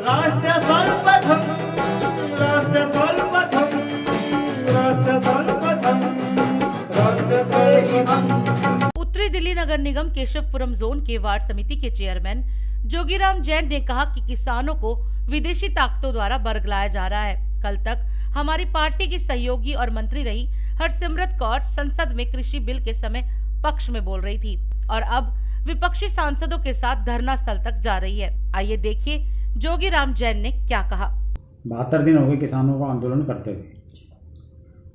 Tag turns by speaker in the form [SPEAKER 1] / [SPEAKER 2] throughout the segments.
[SPEAKER 1] राष्ट्र सर्वप्रथम, राष्ट्र सर्वप्रथम, राष्ट्र सर्वप्रथम, राष्ट्र सर्वप्रथम।
[SPEAKER 2] उत्तरी दिल्ली नगर निगम केशवपुरम जोन के वार्ड समिति के चेयरमैन जोगीराम जैन ने कहा कि किसानों को विदेशी ताकतों द्वारा बरगलाया जा रहा है। कल तक हमारी पार्टी की सहयोगी और मंत्री रही हरसिमरत कौर संसद में कृषि बिल के समय पक्ष में बोल रही थी और अब विपक्षी सांसदों के साथ धरना स्थल तक जा रही है। आइए देखिए जोगीराम जैन ने क्या कहा।
[SPEAKER 3] 72 दिन हो गए किसानों का आंदोलन करते हुए।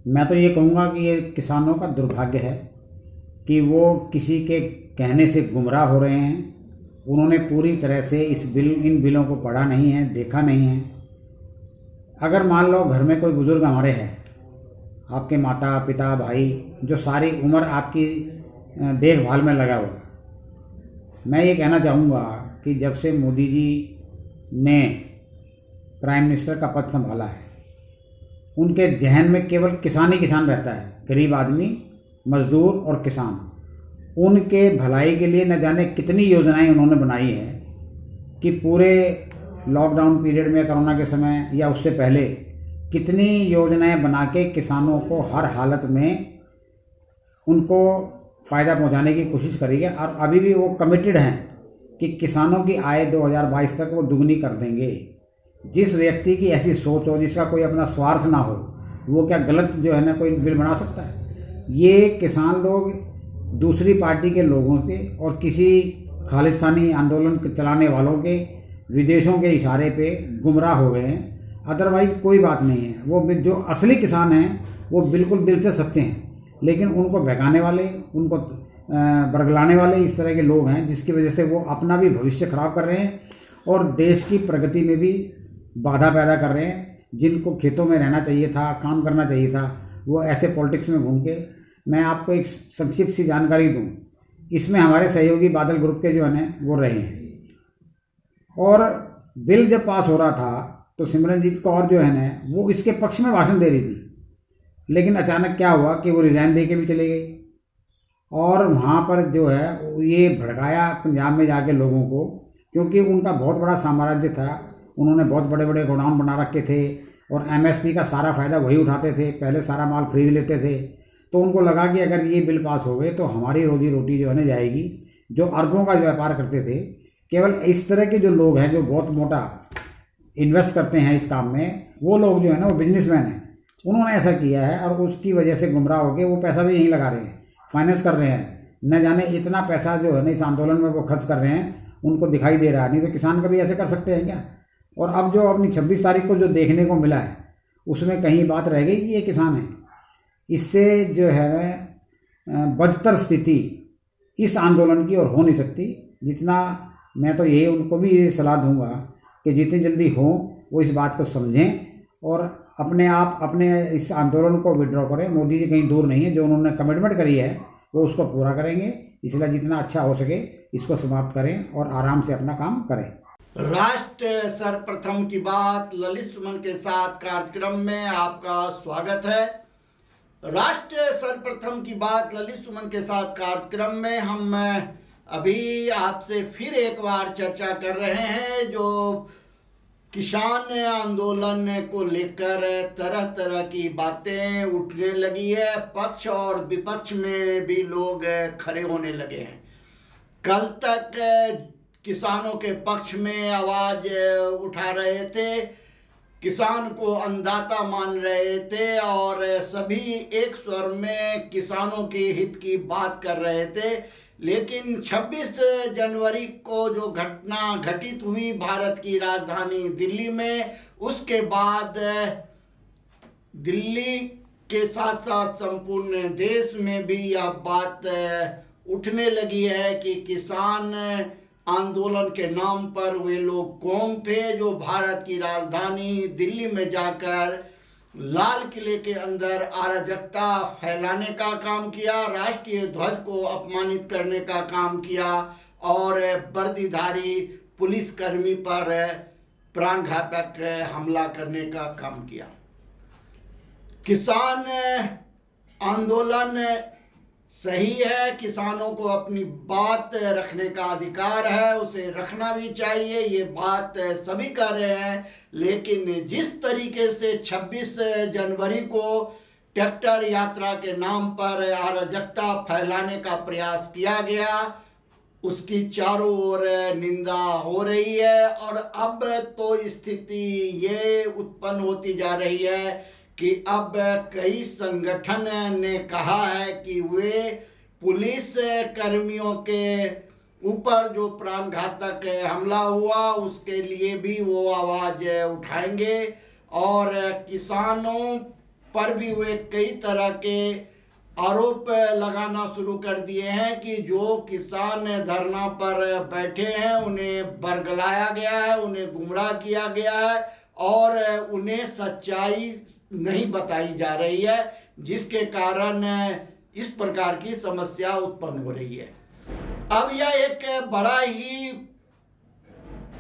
[SPEAKER 3] मैं तो ये कहूँगा कि ये किसानों का दुर्भाग्य है कि वो किसी के कहने से गुमराह हो रहे हैं। उन्होंने पूरी तरह से इन बिलों को पढ़ा नहीं है, देखा नहीं है। अगर मान लो घर में कोई बुजुर्ग हमारे हैं, आपके माता पिता भाई, जो सारी उम्र आपकी देखभाल में लगा हुआ, मैं ये कहना चाहूँगा कि जब से मोदी जी ने प्राइम मिनिस्टर का पद संभाला है, उनके जहन में केवल किसान ही किसान रहता है। गरीब आदमी, मजदूर और किसान, उनके भलाई के लिए न जाने कितनी योजनाएं उन्होंने बनाई है कि पूरे लॉकडाउन पीरियड में, कोरोना के समय या उससे पहले, कितनी योजनाएं बना के किसानों को हर हालत में उनको फ़ायदा पहुंचाने की कोशिश करी है। और अभी भी वो कमिटेड हैं कि किसानों की आय 2022 तक वो दुगनी कर देंगे। जिस व्यक्ति की ऐसी सोच हो, जिसका कोई अपना स्वार्थ ना हो, वो क्या गलत जो है ना कोई बिल बना सकता है? ये किसान लोग दूसरी पार्टी के लोगों के और किसी खालिस्तानी आंदोलन चलाने वालों के विदेशों के इशारे पे गुमराह हो गए हैं। अदरवाइज कोई बात नहीं है। वो जो असली किसान हैं वो बिल्कुल दिल से सच्चे हैं, लेकिन उनको बहकाने वाले, उनको बरगलाने वाले इस तरह के लोग हैं, जिसकी वजह से वो अपना भी भविष्य खराब कर रहे हैं और देश की प्रगति में भी बाधा पैदा कर रहे हैं। जिनको खेतों में रहना चाहिए था, काम करना चाहिए था, वो ऐसे पॉलिटिक्स में घूम के। मैं आपको एक संक्षिप्त सी जानकारी दूं, इसमें हमारे सहयोगी बादल ग्रुप के जो है वो रहे हैं। और बिल जब पास हो रहा था तो सिमरनजीत कौर जो है ना वो इसके पक्ष में भाषण दे रही थी, लेकिन अचानक क्या हुआ कि वो रिज़ाइन दे के भी चले गई और वहाँ पर जो है ये भड़काया पंजाब में जाके लोगों को, क्योंकि उनका बहुत बड़ा साम्राज्य था। उन्होंने बहुत बड़े बड़े गोडाउन बना रखे थे और एमएसपी का सारा फ़ायदा वही उठाते थे, पहले सारा माल खरीद लेते थे। तो उनको लगा कि अगर ये बिल पास हो गए तो हमारी रोजी रोटी जो है ना जाएगी। जो अरबों का व्यापार करते थे, केवल इस तरह के जो लोग हैं जो बहुत मोटा इन्वेस्ट करते हैं इस काम में, वो लोग जो है ना वो बिजनेसमैन हैं, उन्होंने ऐसा किया है और उसकी वजह से गुमराह होकर वो पैसा भी यहीं लगा रहे हैं, फाइनेंस कर रहे हैं। न जाने इतना पैसा जो है ना इस आंदोलन में वो खर्च कर रहे हैं, उनको दिखाई दे रहा है। नहीं तो किसान कभी ऐसे कर सकते हैं क्या? और अब जो अपनी 26 तारीख को जो देखने को मिला है, उसमें कहीं बात रह गई कि ये किसान है। इससे जो है बदतर स्थिति इस आंदोलन की और हो नहीं सकती। जितना मैं तो यही उनको भी ये सलाह दूंगा कि जितनी जल्दी हो वो इस बात को समझें और अपने इस आंदोलन को विड्रॉ करें। मोदी जी कहीं दूर नहीं है, जो उन्होंने कमिटमेंट करी है वो उसको पूरा करेंगे। इसलिए जितना अच्छा हो सके इसको समाप्त करें और आराम से अपना काम करें।
[SPEAKER 4] राष्ट्र सर्वप्रथम की बात ललित सुमन के साथ कार्यक्रम में आपका स्वागत है। राष्ट्र सर्वप्रथम की बात ललित सुमन के साथ कार्यक्रम में हम अभी आपसे फिर एक बार चर्चा कर रहे हैं जो किसान आंदोलन को लेकर तरह तरह की बातें उठने लगी है। पक्ष और विपक्ष में भी लोग खड़े होने लगे हैं। कल तक किसानों के पक्ष में आवाज उठा रहे थे, किसान को अन्नदाता मान रहे थे और सभी एक स्वर में किसानों के हित की बात कर रहे थे। लेकिन 26 जनवरी को जो घटना घटित हुई भारत की राजधानी दिल्ली में, उसके बाद दिल्ली के साथ साथ संपूर्ण देश में भी यह बात उठने लगी है कि किसान आंदोलन के नाम पर वे लोग कौन थे जो भारत की राजधानी दिल्ली में जाकर लाल किले के अंदर अराजकता फैलाने का काम किया, राष्ट्रीय ध्वज को अपमानित करने का काम किया और वर्दीधारी पुलिसकर्मी पर प्राणघातक हमला करने का काम किया। किसान आंदोलन सही है, किसानों को अपनी बात रखने का अधिकार है, उसे रखना भी चाहिए, ये बात सभी कर रहे हैं। लेकिन जिस तरीके से 26 जनवरी को ट्रैक्टर यात्रा के नाम पर अराजकता फैलाने का प्रयास किया गया, उसकी चारों ओर निंदा हो रही है। और अब तो स्थिति ये उत्पन्न होती जा रही है कि अब कई संगठन ने कहा है कि वे पुलिस कर्मियों के ऊपर जो प्राणघातक हमला हुआ उसके लिए भी वो आवाज़ उठाएंगे। और किसानों पर भी वे कई तरह के आरोप लगाना शुरू कर दिए हैं कि जो किसान धरना पर बैठे हैं उन्हें बरगलाया गया है, उन्हें गुमराह किया गया है और उन्हें सच्चाई नहीं बताई जा रही है, जिसके कारण इस प्रकार की समस्या उत्पन्न हो रही है। अब यह एक बड़ा ही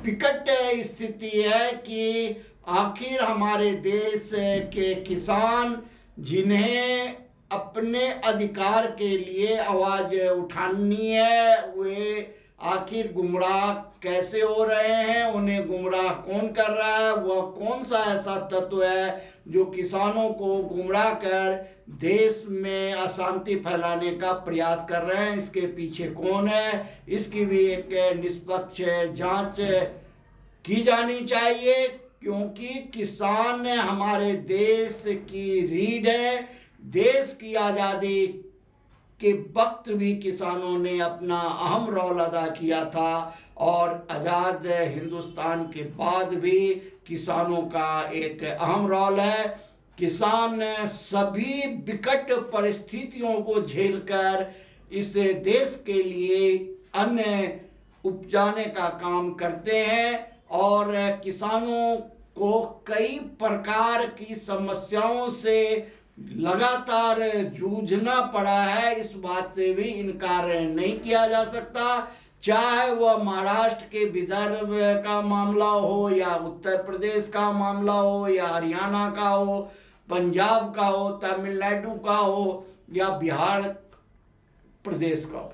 [SPEAKER 4] विकट स्थिति है कि आखिर हमारे देश के किसान जिन्हें अपने अधिकार के लिए आवाज़ उठानी है, वे आखिर गुमराह कैसे हो रहे हैं, उन्हें गुमराह कौन कर रहा है, वह कौन सा ऐसा तत्व है जो किसानों को गुमराह कर देश में अशांति फैलाने का प्रयास कर रहे हैं, इसके पीछे कौन है, इसकी भी एक निष्पक्ष जांच की जानी चाहिए। क्योंकि किसान हमारे देश की रीढ़ है। देश की आज़ादी के वक्त भी किसानों ने अपना अहम रोल अदा किया था और आज़ाद हिंदुस्तान के बाद भी किसानों का एक अहम रोल है। किसान सभी विकट परिस्थितियों को झेलकर इस देश के लिए अन्न उपजाने का काम करते हैं और किसानों को कई प्रकार की समस्याओं से लगातार जूझना पड़ा है। इस बात से भी इनकार नहीं किया जा सकता, चाहे वह महाराष्ट्र के विदर्भ का मामला हो या उत्तर प्रदेश का मामला हो या हरियाणा का हो, पंजाब का हो, तमिलनाडु का हो या बिहार प्रदेश का हो।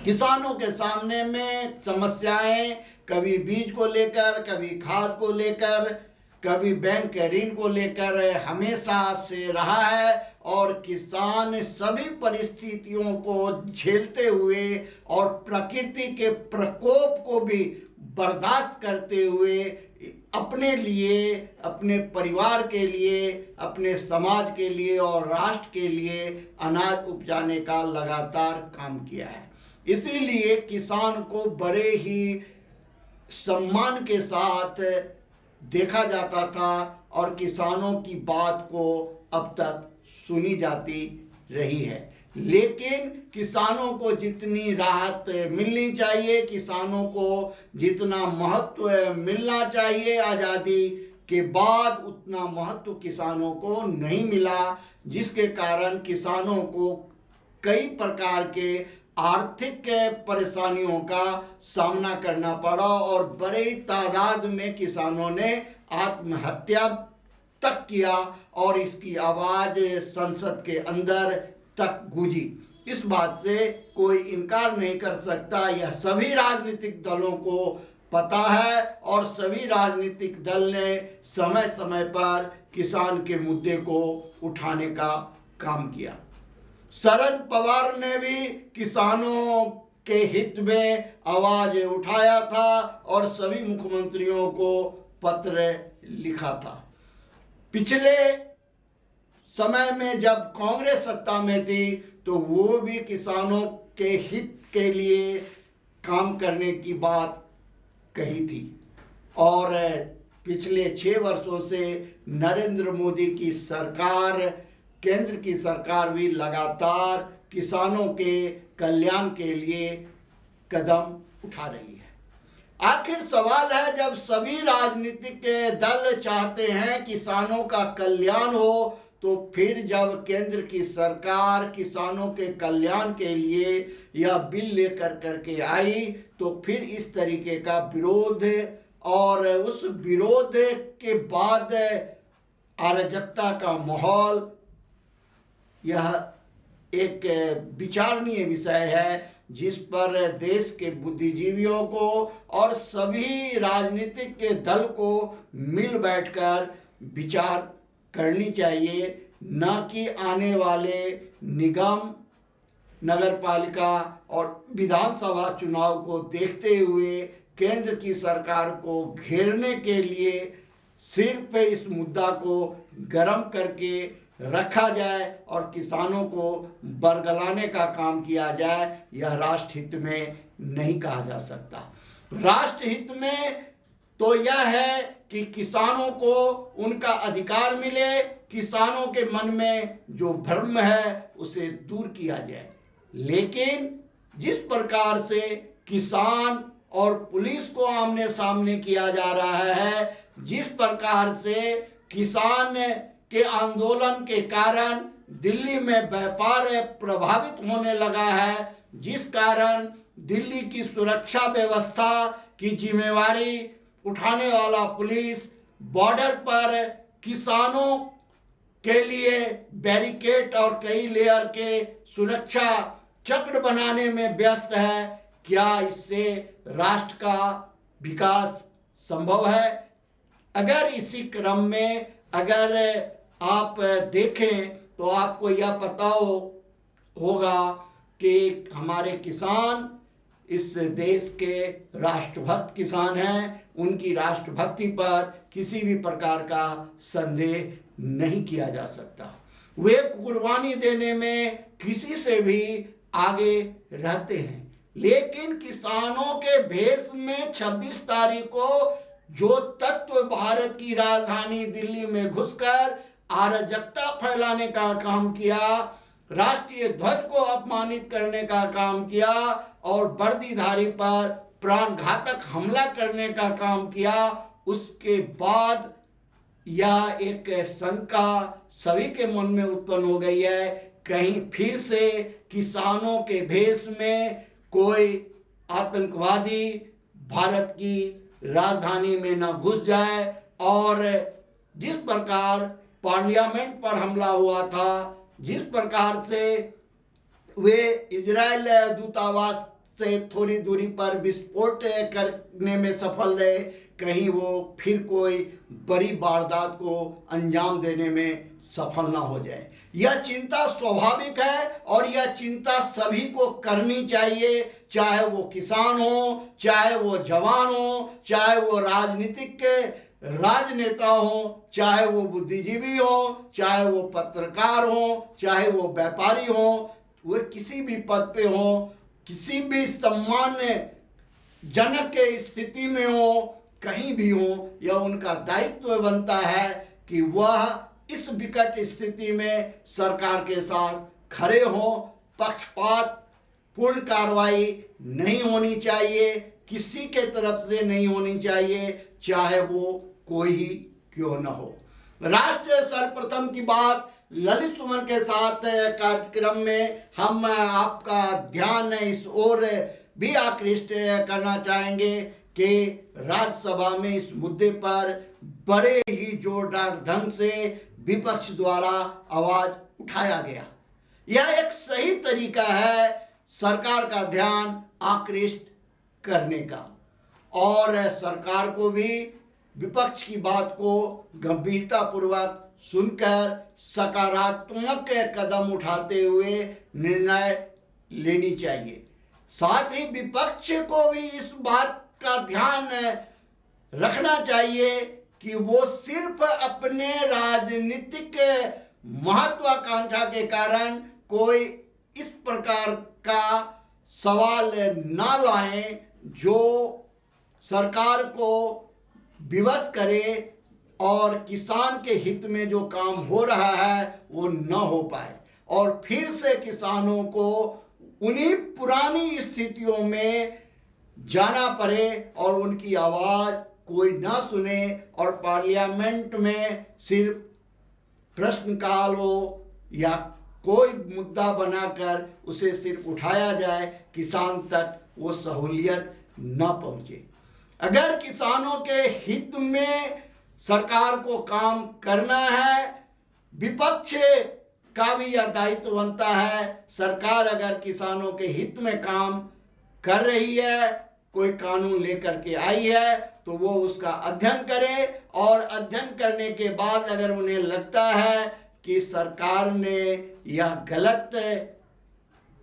[SPEAKER 4] किसानों के सामने में समस्याएं कभी बीज को लेकर, कभी खाद को लेकर, कभी बैंक ऋण को लेकर हमेशा से रहा है और किसान सभी परिस्थितियों को झेलते हुए और प्रकृति के प्रकोप को भी बर्दाश्त करते हुए अपने लिए, अपने परिवार के लिए, अपने समाज के लिए और राष्ट्र के लिए अनाज उपजाने का लगातार काम किया है। इसीलिए किसान को बड़े ही सम्मान के साथ देखा जाता था और किसानों की बात को अब तक सुनी जाती रही है। लेकिन किसानों को जितनी राहत मिलनी चाहिए, किसानों को जितना महत्व मिलना चाहिए आज़ादी के बाद, उतना महत्व किसानों को नहीं मिला, जिसके कारण किसानों को कई प्रकार के आर्थिक परेशानियों का सामना करना पड़ा और बड़े तादाद में किसानों ने आत्महत्या तक किया और इसकी आवाज़ संसद के अंदर तक गूंजी। इस बात से कोई इनकार नहीं कर सकता, यह सभी राजनीतिक दलों को पता है और सभी राजनीतिक दल ने समय समय पर किसान के मुद्दे को उठाने का काम किया। शरद पवार ने भी किसानों के हित में आवाज उठाया था और सभी मुख्यमंत्रियों को पत्र लिखा था। पिछले समय में जब कांग्रेस सत्ता में थी तो वो भी किसानों के हित के लिए काम करने की बात कही थी और पिछले 6 वर्षों से नरेंद्र मोदी की सरकार, केंद्र की सरकार भी लगातार किसानों के कल्याण के लिए कदम उठा रही है। आखिर सवाल है, जब सभी राजनीतिक दल चाहते हैं किसानों का कल्याण हो, तो फिर जब केंद्र की सरकार किसानों के कल्याण के लिए यह बिल लेकर करके आई तो फिर इस तरीके का विरोध और उस विरोध के बाद अराजकता का माहौल यह एक विचारणीय विषय है, जिस पर देश के बुद्धिजीवियों को और सभी राजनीतिक के दल को मिल बैठकर विचार करनी चाहिए, न कि आने वाले निगम, नगरपालिका और विधानसभा चुनाव को देखते हुए केंद्र की सरकार को घेरने के लिए सिर्फ इस मुद्दा को गर्म करके रखा जाए और किसानों को बरगलाने का काम किया जाए। यह राष्ट्र हित में नहीं कहा जा सकता। राष्ट्र हित में तो यह है कि किसानों को उनका अधिकार मिले, किसानों के मन में जो भ्रम है उसे दूर किया जाए। लेकिन जिस प्रकार से किसान और पुलिस को आमने सामने किया जा रहा है, जिस प्रकार से किसान के आंदोलन के कारण दिल्ली में व्यापार प्रभावित होने लगा है, जिस कारण दिल्ली की सुरक्षा व्यवस्था की जिम्मेवारी उठाने वाला पुलिस बॉर्डर पर किसानों के लिए बैरिकेड और कई लेयर के सुरक्षा चक्र बनाने में व्यस्त है। क्या इससे राष्ट्र का विकास संभव है? अगर इसी क्रम में अगर आप देखें तो आपको यह पता होगा कि हमारे किसान इस देश के राष्ट्रभक्त किसान हैं। उनकी राष्ट्रभक्ति पर किसी भी प्रकार का संदेह नहीं किया जा सकता। वे कुर्बानी देने में किसी से भी आगे रहते हैं। लेकिन किसानों के भेष में 26 तारीख को जो तत्व भारत की राजधानी दिल्ली में घुसकर अराजकता फैलाने का काम किया, राष्ट्रीय ध्वज को अपमानित करने का काम किया और वर्दीधारी पर प्राणघातक हमला करने का काम किया, उसके बाद यह एक शंका सभी के मन में उत्पन्न हो गई है, कहीं फिर से किसानों के भेष में कोई आतंकवादी भारत की राजधानी में न घुस जाए। और जिस प्रकार पार्लियामेंट पर हमला हुआ था, जिस प्रकार से वे इजराइल दूतावास से थोड़ी दूरी पर विस्फोट करने में सफल रहे, कहीं वो फिर कोई बड़ी वारदात को अंजाम देने में सफल ना हो जाए। यह चिंता स्वाभाविक है और यह चिंता सभी को करनी चाहिए, चाहे वो किसान हो, चाहे वो जवान हो, चाहे वो राजनीतिक राजनेता हो, चाहे वो बुद्धिजीवी हो, चाहे वो पत्रकार हो, चाहे वो व्यापारी हो, वे किसी भी पद पे हो, किसी भी सम्मान्य जनक के स्थिति में हो, कहीं भी हो, यह उनका दायित्व बनता है कि वह इस विकट स्थिति में सरकार के साथ खड़े हों। पक्षपात पूर्ण कार्रवाई नहीं होनी चाहिए, किसी के तरफ से नहीं होनी चाहिए, चाहे वो कोई ही क्यों न हो। राष्ट्र सर्वप्रथम की बात ललित सुमन के साथ कार्यक्रम में हम आपका ध्यान इस ओर भी आकृष्ट करना चाहेंगे कि राज्यसभा में इस मुद्दे पर बड़े ही जोरदार ढंग से विपक्ष द्वारा आवाज उठाया गया। यह एक सही तरीका है सरकार का ध्यान आकृष्ट करने का, और सरकार को भी विपक्ष की बात को गंभीरतापूर्वक सुनकर सकारात्मक कदम उठाते हुए निर्णय लेनी चाहिए। साथ ही विपक्ष को भी इस बात का ध्यान रखना चाहिए कि वो सिर्फ अपने राजनीतिक महत्वाकांक्षा के कारण कोई इस प्रकार का सवाल ना लाएं जो सरकार को विवश करे और किसान के हित में जो काम हो रहा है वो न हो पाए, और फिर से किसानों को उन्हीं पुरानी स्थितियों में जाना पड़े और उनकी आवाज़ कोई ना सुने और पार्लियामेंट में सिर्फ प्रश्नकाल हो या कोई मुद्दा बनाकर उसे सिर्फ उठाया जाए, किसान तक वो सहूलियत न पहुँचे। अगर किसानों के हित में सरकार को काम करना है, विपक्ष का भी यह दायित्व बनता है। सरकार अगर किसानों के हित में काम कर रही है, कोई कानून लेकर के आई है, तो वो उसका अध्ययन करे और अध्ययन करने के बाद अगर उन्हें लगता है कि सरकार ने यह गलत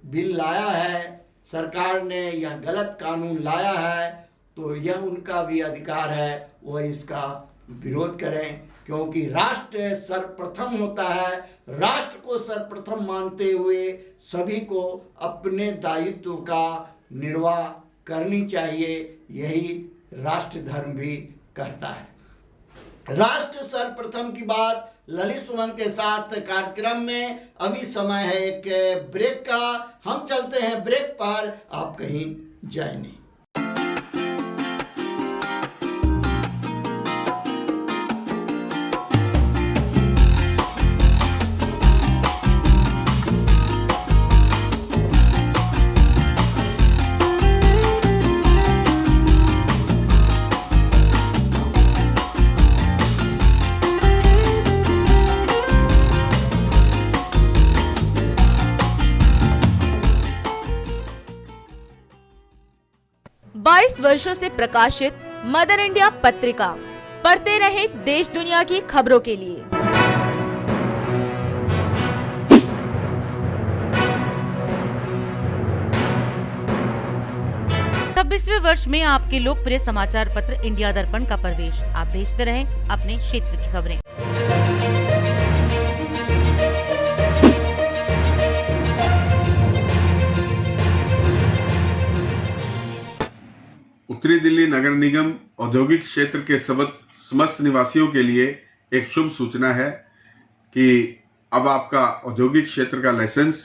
[SPEAKER 4] बिल लाया है, सरकार ने यह गलत कानून लाया है, तो यह उनका भी अधिकार है, वो इसका विरोध करें। क्योंकि राष्ट्र सर्वप्रथम होता है। राष्ट्र को सर्वप्रथम मानते हुए सभी को अपने दायित्व का निर्वाह करनी चाहिए, यही राष्ट्र धर्म भी कहता है। राष्ट्र सर्वप्रथम की बात ललित सुमन के साथ कार्यक्रम में। अभी समय है एक ब्रेक का, हम चलते हैं ब्रेक पर, आप कहीं जाए नहीं।
[SPEAKER 5] वर्षों से प्रकाशित मदर इंडिया पत्रिका। पढ़ते रहे देश दुनिया की खबरों के लिए।
[SPEAKER 2] 26वें वर्ष में आपके लोकप्रिय समाचार पत्र इंडिया दर्पण का प्रवेश। आप भेजते रहें अपने क्षेत्र की खबरें।
[SPEAKER 6] उत्तरी दिल्ली नगर निगम औद्योगिक क्षेत्र के समस्त निवासियों के लिए एक शुभ सूचना है कि अब आपका औद्योगिक क्षेत्र का लाइसेंस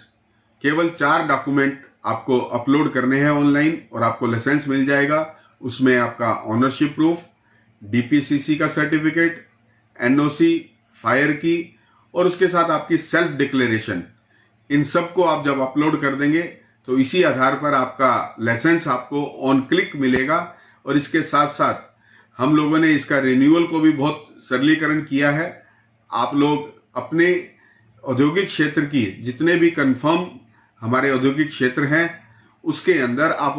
[SPEAKER 6] केवल 4 डॉक्यूमेंट आपको अपलोड करने हैं ऑनलाइन और आपको लाइसेंस मिल जाएगा। उसमें आपका ऑनरशिप प्रूफ, डीपीसीसी का सर्टिफिकेट, एनओसी, फायर की और उसके साथ आपकी सेल्फ डिक्लेरेशन। इन सब को आप जब अपलोड कर देंगे तो इसी आधार पर आपका लाइसेंस आपको ऑन क्लिक मिलेगा। और इसके साथ साथ हम लोगों ने इसका रिन्यूअल को भी बहुत सरलीकरण किया है। आप लोग अपने औद्योगिक क्षेत्र की जितने भी कंफर्म हमारे औद्योगिक क्षेत्र हैं उसके अंदर आप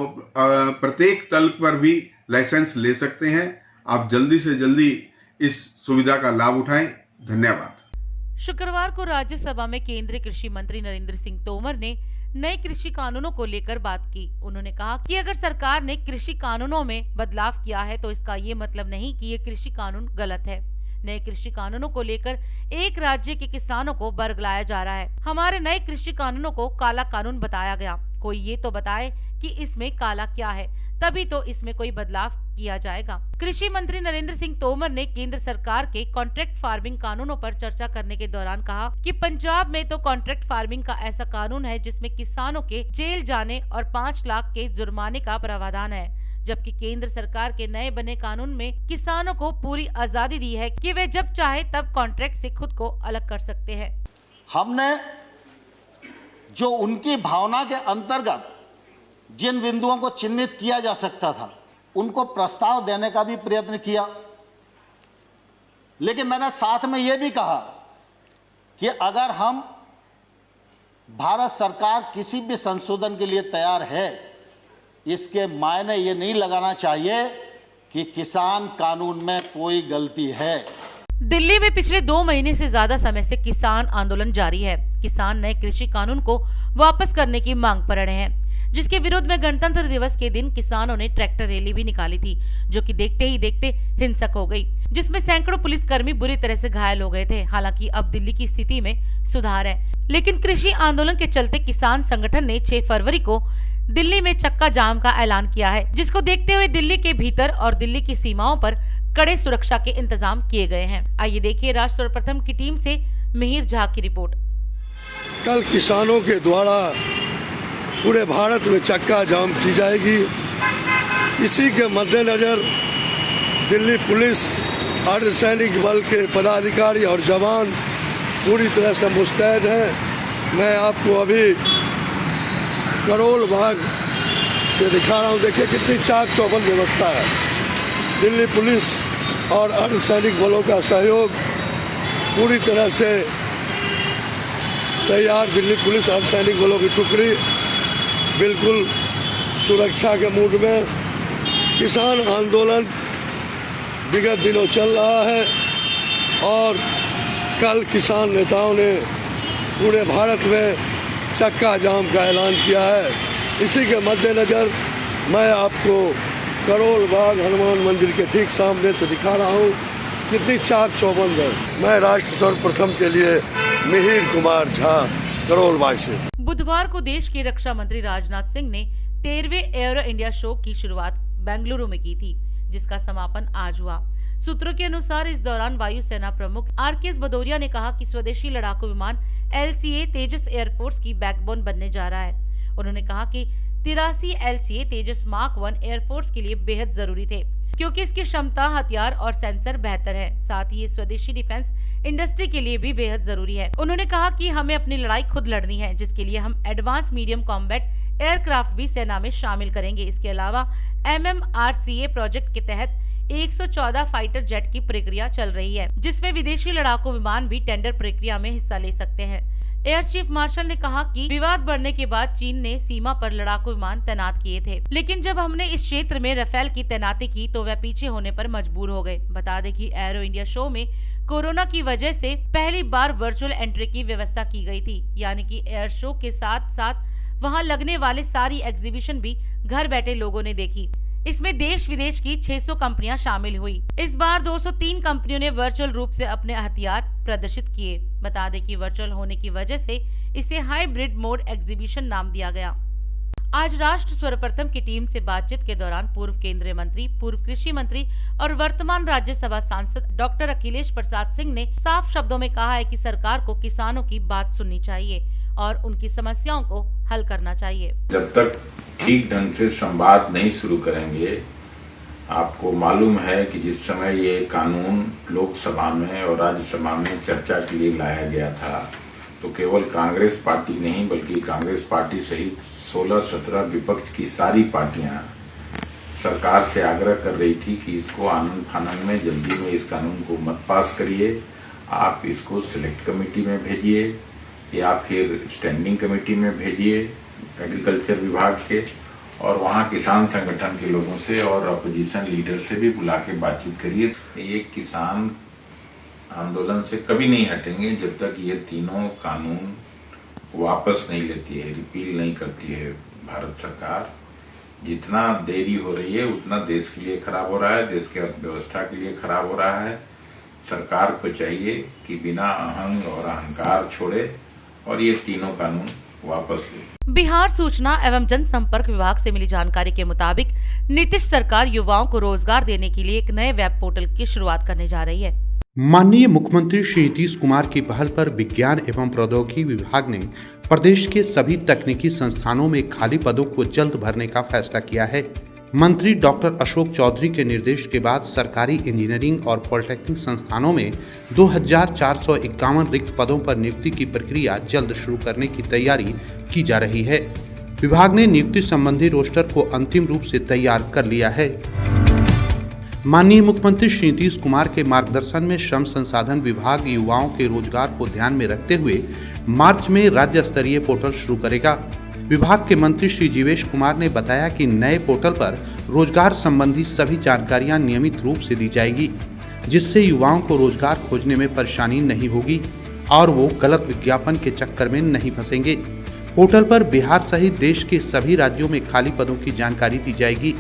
[SPEAKER 6] प्रत्येक तल पर भी लाइसेंस ले सकते हैं। आप जल्दी से जल्दी इस सुविधा का लाभ उठाएं। धन्यवाद।
[SPEAKER 2] शुक्रवार को राज्यसभा में केंद्रीय कृषि मंत्री नरेंद्र सिंह तोमर ने नए कृषि कानूनों को लेकर बात की। उन्होंने कहा कि अगर सरकार ने कृषि कानूनों में बदलाव किया है तो इसका ये मतलब नहीं कि ये कृषि कानून गलत है। नए कृषि कानूनों को लेकर एक राज्य के किसानों को बरगलाया जा रहा है। हमारे नए कृषि कानूनों को काला कानून बताया गया। कोई ये तो बताए कि इसमें काला क्या है, तभी तो इसमें कोई बदलाव किया जाएगा। कृषि मंत्री नरेंद्र सिंह तोमर ने केंद्र सरकार के कॉन्ट्रैक्ट फार्मिंग कानूनों पर चर्चा करने के दौरान कहा कि पंजाब में तो कॉन्ट्रैक्ट फार्मिंग का ऐसा कानून है जिसमें किसानों के जेल जाने और 5 लाख के जुर्माने का प्रावधान है, जबकि केंद्र सरकार के नए बने कानून में किसानों को पूरी आजादी दी है कि वे जब चाहे तब कॉन्ट्रैक्ट से खुद को अलग कर सकते हैं।
[SPEAKER 7] हमने जो उनकी भावना के अंतर्गत जिन बिंदुओं को चिन्हित किया जा सकता था उनको प्रस्ताव देने का भी प्रयत्न किया, लेकिन मैंने साथ में यह भी कहा कि अगर हम भारत सरकार किसी भी संशोधन के लिए तैयार है, इसके मायने ये नहीं लगाना चाहिए कि किसान कानून में कोई गलती है।
[SPEAKER 2] दिल्ली में पिछले 2 महीने से ज्यादा समय से किसान आंदोलन जारी है। किसान नए कृषि कानून को वापस करने की मांग पर अड़े हैं, जिसके विरोध में गणतंत्र दिवस के दिन किसानों ने ट्रैक्टर रैली भी निकाली थी, जो कि देखते ही देखते हिंसक हो गई, जिसमें सैकड़ों पुलिसकर्मी बुरी तरह से घायल हो गए थे। हालांकि अब दिल्ली की स्थिति में सुधार है, लेकिन कृषि आंदोलन के चलते किसान संगठन ने 6 फरवरी को दिल्ली में चक्का जाम का ऐलान किया है, जिसको देखते हुए दिल्ली के भीतर और दिल्ली की सीमाओं पर कड़े सुरक्षा के इंतजाम किए गए हैं। आइए देखिए राष्ट्र सर्वप्रथम की टीम से मिहिर झा की रिपोर्ट।
[SPEAKER 8] कल किसानों के द्वारा पूरे भारत में चक्का जाम की जाएगी। इसी के मद्देनजर दिल्ली पुलिस, अर्धसैनिक बल के पदाधिकारी और जवान पूरी तरह से मुस्तैद हैं। मैं आपको अभी करोल बाग से दिखा रहा हूँ, देखिए कितनी चाक चौबंद व्यवस्था है। दिल्ली पुलिस और अर्धसैनिक बलों का सहयोग पूरी तरह से तैयार दिल्ली पुलिस अर्धसैनिक बलों की टुकड़ी बिल्कुल सुरक्षा के मूड में। किसान आंदोलन विगत दिनों चल रहा है और कल किसान नेताओं ने पूरे भारत में चक्का जाम का ऐलान किया है। इसी के मद्देनजर मैं आपको करोल बाग हनुमान मंदिर के ठीक सामने से दिखा रहा हूँ कितनी चाक चौबंद है। मैं राष्ट्र सर्वप्रथम के लिए मिहिर कुमार झा करोल बाग से।
[SPEAKER 2] बुधवार को देश के रक्षा मंत्री राजनाथ सिंह ने 13वें एरो इंडिया शो की शुरुआत बेंगलुरु में की थी, जिसका समापन आज हुआ। सूत्रों के अनुसार इस दौरान वायुसेना प्रमुख RKS भदौरिया ने कहा कि स्वदेशी लड़ाकू विमान LCA तेजस एयरफोर्स की बैकबोन बनने जा रहा है। उन्होंने कहा कि 83 LCA तेजस मार्क 1 एयरफोर्स के लिए बेहद जरूरी थे, क्योंकि इसकी क्षमता, हथियार और सेंसर बेहतर है। साथ ही ये स्वदेशी डिफेंस इंडस्ट्री के लिए भी बेहद जरूरी है। उन्होंने कहा कि हमें अपनी लड़ाई खुद लड़नी है, जिसके लिए हम एडवांस मीडियम कॉम्बैट एयरक्राफ्ट भी सेना में शामिल करेंगे। इसके अलावा MMRCA प्रोजेक्ट के तहत 114 फाइटर जेट की प्रक्रिया चल रही है, जिसमें विदेशी लड़ाकू विमान भी टेंडर प्रक्रिया में हिस्सा ले सकते हैं। एयर चीफ मार्शल ने कहा कि विवाद बढ़ने के बाद चीन ने सीमा पर लड़ाकू विमान तैनात किए थे, लेकिन जब हमने इस क्षेत्र में राफेल की तैनाती की तो वह पीछे होने पर मजबूर हो गए। बता दें कि एरो इंडिया शो में कोरोना की वजह से पहली बार वर्चुअल एंट्री की व्यवस्था की गई थी, यानी कि एयर शो के साथ साथ वहां लगने वाले सारी एग्जीबिशन भी घर बैठे लोगों ने देखी। इसमें देश विदेश की 600 कंपनियां शामिल हुई। इस बार 203 कंपनियों ने वर्चुअल रूप से अपने हथियार प्रदर्शित किए। बता दें कि वर्चुअल होने की वजह से इसे हाइब्रिड मोड एग्जीबिशन नाम दिया गया। आज राष्ट्र सर्वप्रथम की टीम से बातचीत के दौरान पूर्व केंद्रीय मंत्री, पूर्व कृषि मंत्री और वर्तमान राज्यसभा सांसद डॉक्टर अखिलेश प्रसाद सिंह ने साफ शब्दों में कहा है कि सरकार को किसानों की बात सुननी चाहिए और उनकी समस्याओं को हल करना चाहिए।
[SPEAKER 9] जब तक ठीक ढंग से संवाद नहीं शुरू करेंगे, आपको मालूम है कि जिस समय ये कानून लोकसभा में और राज्यसभा में चर्चा के लिए लाया गया था, तो केवल कांग्रेस पार्टी नहीं बल्कि कांग्रेस पार्टी सहित 16-17 विपक्ष की सारी पार्टियां सरकार से आग्रह कर रही थी कि इसको आनन फानन में जल्दी में इस कानून को मत पास करिए, आप इसको सिलेक्ट कमेटी में भेजिए या फिर स्टैंडिंग कमेटी में भेजिए एग्रीकल्चर विभाग के, और वहां किसान संगठन के लोगों से और अपोजिशन लीडर से भी बुला के बातचीत करिए। ये किसान आंदोलन से कभी नहीं हटेंगे जब तक ये तीनों कानून वापस नहीं लेती है, रिपील नहीं करती है भारत सरकार। जितना देरी हो रही है उतना देश के लिए खराब हो रहा है, देश की अर्थव्यवस्था के लिए खराब हो रहा है। सरकार को चाहिए कि बिना अहंग और अहंकार छोड़े और ये तीनों कानून वापस ले।
[SPEAKER 2] बिहार सूचना एवं जनसंपर्क विभाग से मिली जानकारी के मुताबिक नीतीश सरकार युवाओं को रोजगार देने के लिए एक नए वेब पोर्टल की शुरुआत करने जा रही है।
[SPEAKER 10] माननीय मुख्यमंत्री श्री नीतीश कुमार की पहल पर विज्ञान एवं प्रौद्योगिकी विभाग ने प्रदेश के सभी तकनीकी संस्थानों में खाली पदों को जल्द भरने का फैसला किया है। मंत्री डॉक्टर अशोक चौधरी के निर्देश के बाद सरकारी इंजीनियरिंग और पॉलिटेक्निक संस्थानों में 2451 रिक्त पदों पर नियुक्ति की प्रक्रिया जल्द शुरू करने की तैयारी की जा रही है। विभाग ने नियुक्ति संबंधी रोस्टर को अंतिम रूप से तैयार कर लिया है। माननीय मुख्यमंत्री श्री नीतीश कुमार के मार्गदर्शन में श्रम संसाधन विभाग युवाओं के रोजगार को ध्यान में रखते हुए मार्च में राज्य स्तरीय पोर्टल शुरू करेगा। विभाग के मंत्री श्री जीवेश कुमार ने बताया कि नए पोर्टल पर रोजगार संबंधी सभी जानकारियां नियमित रूप से दी जाएगी, जिससे युवाओं को रोजगार खोजने में परेशानी नहीं होगी और वो गलत विज्ञापन के चक्कर में नहीं फंसेंगे। पोर्टल पर बिहार सहित देश के सभी राज्यों में खाली पदों की जानकारी दी जाएगी।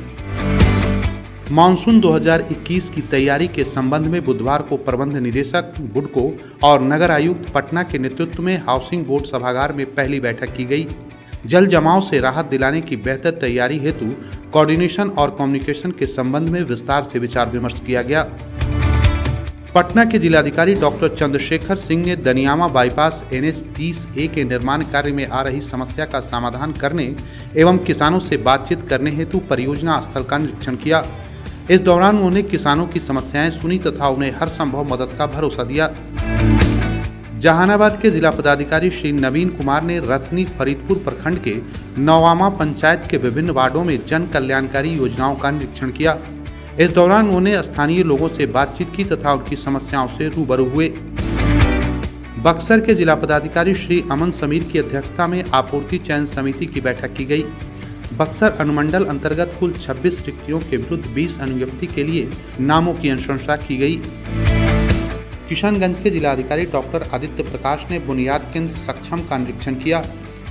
[SPEAKER 10] मानसून 2021 की तैयारी के संबंध में बुधवार को प्रबंध निदेशक बुडको और नगर आयुक्त पटना के नेतृत्व में हाउसिंग बोर्ड सभागार में पहली बैठक की गई। जल जमाव से राहत दिलाने की बेहतर तैयारी हेतु कोऑर्डिनेशन और कम्युनिकेशन के संबंध में विस्तार से विचार विमर्श किया गया। पटना के जिलाधिकारी डॉक्टर चंद्रशेखर सिंह ने दनियामा बाईपास NH 30A के निर्माण कार्य में आ रही समस्या का समाधान करने एवं किसानों से बातचीत करने हेतु परियोजना स्थल का निरीक्षण किया। इस दौरान उन्होंने किसानों की समस्याएं सुनी तथा उन्हें हर संभव मदद का भरोसा दिया। जहानाबाद के जिला पदाधिकारी श्री नवीन कुमार ने रतनी फरीदपुर प्रखंड के नवामा पंचायत के विभिन्न वार्डों में जन कल्याणकारी योजनाओं का निरीक्षण किया। इस दौरान उन्होंने स्थानीय लोगों से बातचीत की तथा उनकी समस्याओं से रूबरू हुए। बक्सर के जिला पदाधिकारी श्री अमन समीर की अध्यक्षता में आपूर्ति चयन समिति की बैठक की गई। बक्सर अनुमंडल अंतर्गत कुल 26 रिक्तियों के विरुद्ध 20 अनुज्ञप्ति के लिए नामों की अनुशंसा की गई। किशनगंज के जिलाधिकारी डॉक्टर आदित्य प्रकाश ने बुनियाद केंद्र सक्षम का निरीक्षण किया।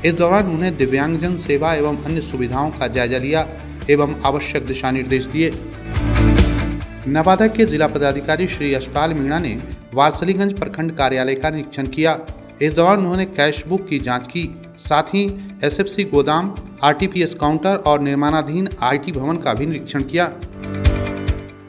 [SPEAKER 10] इस दौरान उन्हें दिव्यांगजन सेवा एवं अन्य सुविधाओं का जायजा लिया एवं आवश्यक दिशा निर्देश दिए। नवादा के जिला पदाधिकारी श्री यशपाल मीणा ने वारसलीगंज प्रखंड कार्यालय का निरीक्षण किया। इस दौरान उन्होंने कैश बुक की जांच की, साथ ही एसएफसी गोदाम, आरटीपीएस काउंटर और निर्माणाधीन आईटी भवन का भी निरीक्षण किया।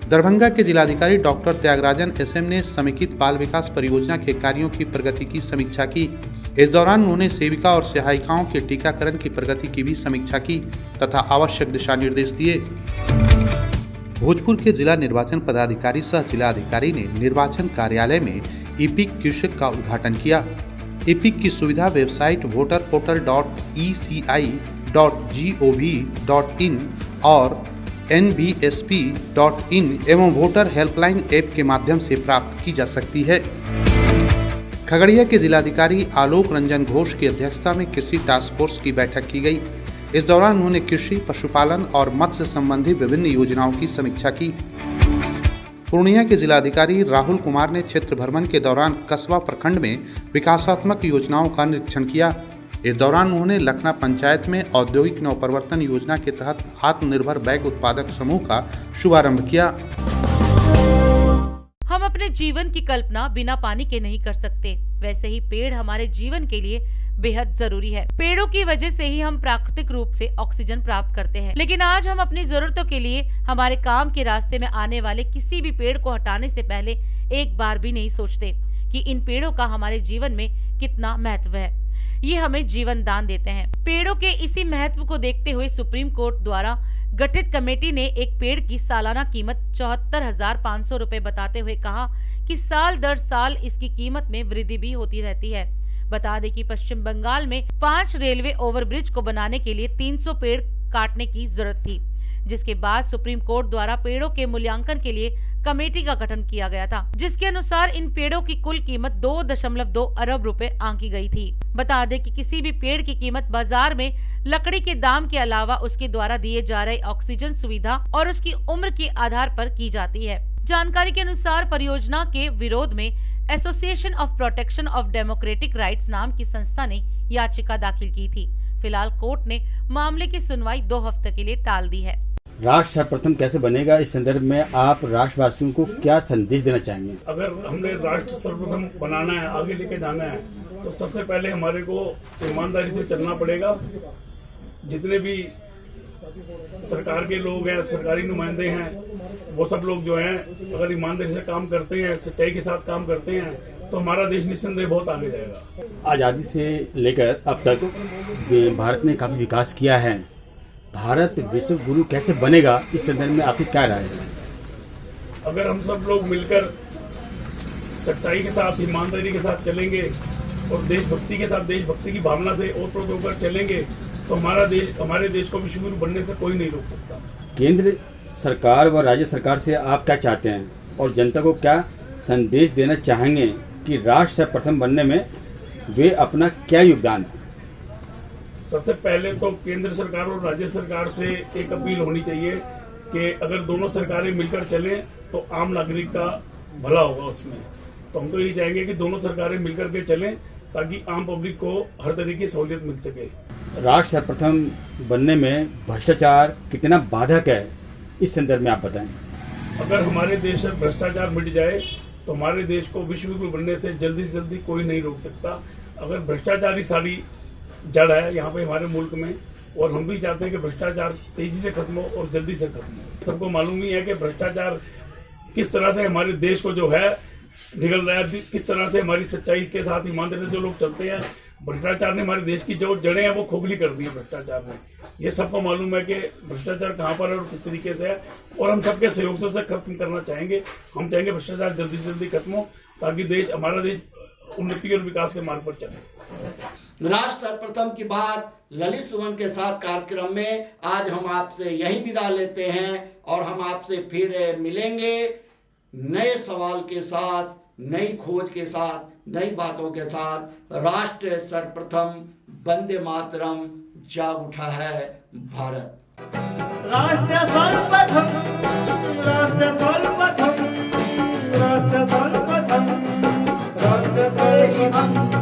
[SPEAKER 10] दरभंगा के जिलाधिकारी डॉक्टर त्यागराजन एसएम ने समेकित बाल विकास परियोजना के कार्यों की प्रगति की समीक्षा की। इस दौरान उन्होंने सेविका और सहायिकाओं के टीकाकरण की प्रगति की भी समीक्षा की तथा आवश्यक दिशा निर्देश दिए। भोजपुर के जिला निर्वाचन पदाधिकारी सह जिलाधिकारी ने निर्वाचन कार्यालय में ईपिक कियोस्क का उद्घाटन किया। ईपिक की सुविधा वेबसाइट voterportal.eci.gov.in और nbsp.in एवं वोटर हेल्पलाइन ऐप के माध्यम से प्राप्त की जा सकती है। खगड़िया के जिलाधिकारी आलोक रंजन घोष की अध्यक्षता में कृषि टास्क फोर्स की बैठक की गई। इस दौरान उन्होंने कृषि, पशुपालन और मत्स्य संबंधी विभिन्न योजनाओं की समीक्षा की। पूर्णिया के जिलाधिकारी राहुल कुमार ने क्षेत्र भ्रमण के दौरान कस्बा प्रखंड में विकासात्मक योजनाओं का निरीक्षण किया। इस दौरान उन्होंने लखना पंचायत में औद्योगिक नवप्रवर्तन योजना के तहत आत्मनिर्भर बैग उत्पादक समूह का शुभारंभ किया।
[SPEAKER 2] हम अपने जीवन की कल्पना बिना पानी के नहीं कर सकते, वैसे ही पेड़ हमारे जीवन के लिए बेहद जरूरी है। पेड़ों की वजह से ही हम प्राकृतिक रूप से ऑक्सीजन प्राप्त करते हैं, लेकिन आज हम अपनी जरूरतों के लिए हमारे काम के रास्ते में आने वाले किसी भी पेड़ को हटाने से पहले एक बार भी नहीं सोचते कि इन पेड़ों का हमारे जीवन में कितना महत्व है। ये हमें जीवन दान देते हैं। पेड़ों के इसी महत्व को देखते हुए सुप्रीम कोर्ट द्वारा गठित कमेटी ने एक पेड़ की सालाना कीमत 74,500 रुपए बताते हुए कहा कि साल दर साल इसकी कीमत में वृद्धि भी होती रहती है। बता दें कि पश्चिम बंगाल में 5 रेलवे ओवरब्रिज को बनाने के लिए 300 पेड़ काटने की जरूरत थी, जिसके बाद सुप्रीम कोर्ट द्वारा पेड़ों के मूल्यांकन के लिए कमेटी का गठन किया गया था, जिसके अनुसार इन पेड़ों की कुल कीमत 2.2 अरब रुपए आंकी गई थी। बता दें कि किसी भी पेड़ की कीमत बाजार में लकड़ी के दाम के अलावा उसके द्वारा दिए जा रहे ऑक्सीजन सुविधा और उसकी उम्र के आधार पर की जाती है। जानकारी के अनुसार परियोजना के विरोध में association of protection of democratic rights नाम की संस्था ने याचिका दाखिल की थी। फिलहाल कोर्ट ने मामले की सुनवाई 2 हफ्ते के लिए टाल दी है।
[SPEAKER 3] राष्ट्र सर्वप्रथम कैसे बनेगा, इस संदर्भ में आप राष्ट्रवासियों को क्या संदेश देना चाहेंगे?
[SPEAKER 11] अगर हमने राष्ट्र सर्वप्रथम बनाना है, आगे लेके जाना है, तो सबसे पहले हमारे को ईमानदारी से चलना पड़ेगा। जितने भी सरकार के लोग हैं, सरकारी नुमाइंदे हैं, वो सब लोग जो हैं अगर ईमानदारी से काम करते हैं, सच्चाई के साथ काम करते हैं, तो हमारा देश निस्संदेह बहुत आगे जाएगा।
[SPEAKER 3] आज़ादी से लेकर अब तक भारत ने काफी विकास किया है। भारत विश्व गुरु कैसे बनेगा, इस संदर्भ में आपकी क्या राय है?
[SPEAKER 11] अगर हम सब लोग मिलकर सच्चाई के साथ, ईमानदारी के साथ चलेंगे और देशभक्ति के साथ, देशभक्ति की भावना से ओतप्रोत होकर चलेंगे, तो हमारे देश को विश्व गुरु बनने से कोई नहीं रोक सकता।
[SPEAKER 3] केंद्र सरकार व राज्य सरकार से आप क्या चाहते हैं और जनता को क्या संदेश देना चाहेंगे कि राष्ट्र सर्वप्रथम बनने में वे अपना क्या योगदान है?
[SPEAKER 11] सबसे पहले तो केंद्र सरकार और राज्य सरकार से एक अपील होनी चाहिए कि अगर दोनों सरकारें मिलकर चलें तो आम नागरिक का भला होगा उसमें। तो हम तो यही चाहेंगे कि दोनों सरकारें मिलकर के चलें ताकि आम पब्लिक को हर तरीके की सहूलियत मिल सके।
[SPEAKER 3] राष्ट्र सर्वप्रथम बनने में भ्रष्टाचार कितना बाधक है, इस संदर्भ में आप बताएं।
[SPEAKER 11] अगर हमारे देश से भ्रष्टाचार मिट जाए तो हमारे देश को विश्व गुरु बनने से जल्दी कोई नहीं रोक सकता। अगर भ्रष्टाचार ही सारी जड़ है यहाँ पे हमारे मुल्क में, और हम भी चाहते हैं कि भ्रष्टाचार तेजी से खत्म हो और जल्दी से खत्म हो। सबको मालूम ही है कि भ्रष्टाचार किस तरह से हमारे देश को जो है निगल रहा है, किस तरह से हमारी सच्चाई के साथ ईमानदारी से जो लोग चलते हैं, भ्रष्टाचार ने हमारे देश की जो जड़ें हैं वो खोखली कर दी है भ्रष्टाचार ने। ये सबको मालूम है कि भ्रष्टाचार कहाँ पर है और किस तरीके से है, और हम सबके सहयोग से उसे खत्म करना चाहेंगे। हम चाहेंगे भ्रष्टाचार जल्दी से जल्दी खत्म हो ताकि हमारा देश उन्नति और विकास के मार्ग पर चले।
[SPEAKER 4] राष्ट्र सर्वप्रथम की बात ललित सुमन के साथ कार्यक्रम में आज हम आपसे यही विदा लेते हैं और हम आपसे फिर मिलेंगे नए सवाल के साथ, नई खोज के साथ, नई बातों के साथ राष्ट्र सर्वप्रथम, वंदे मातरम, जाग उठा है भारत।
[SPEAKER 1] राष्ट्र सर्वप्रथम, राष्ट्र सर्वप्रथम, राष्ट्र सर्वप्रथम, राष्ट्र सर्वप्रथम।